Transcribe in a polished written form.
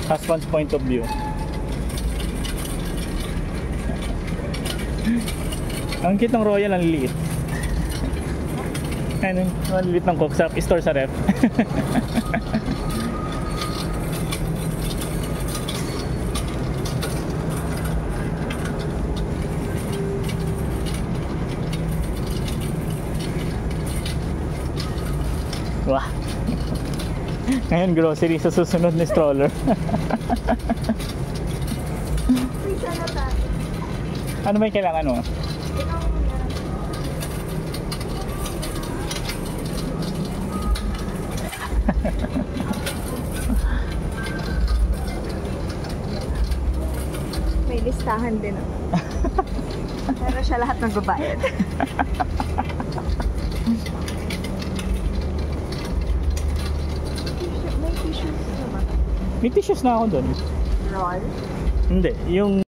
Husband's point of view. Ang cute ng Royal, ang liit. Ano, ang liit ng Coke sa store sa ref. Wah. Ngayon grocery sa susunod ni stroller. Ano ba yung kailangan mo? May listahan din ako. Pero siya lahat ng babayad. May tissues na ba? May tissues na ako doon. Roll? Hindi, yung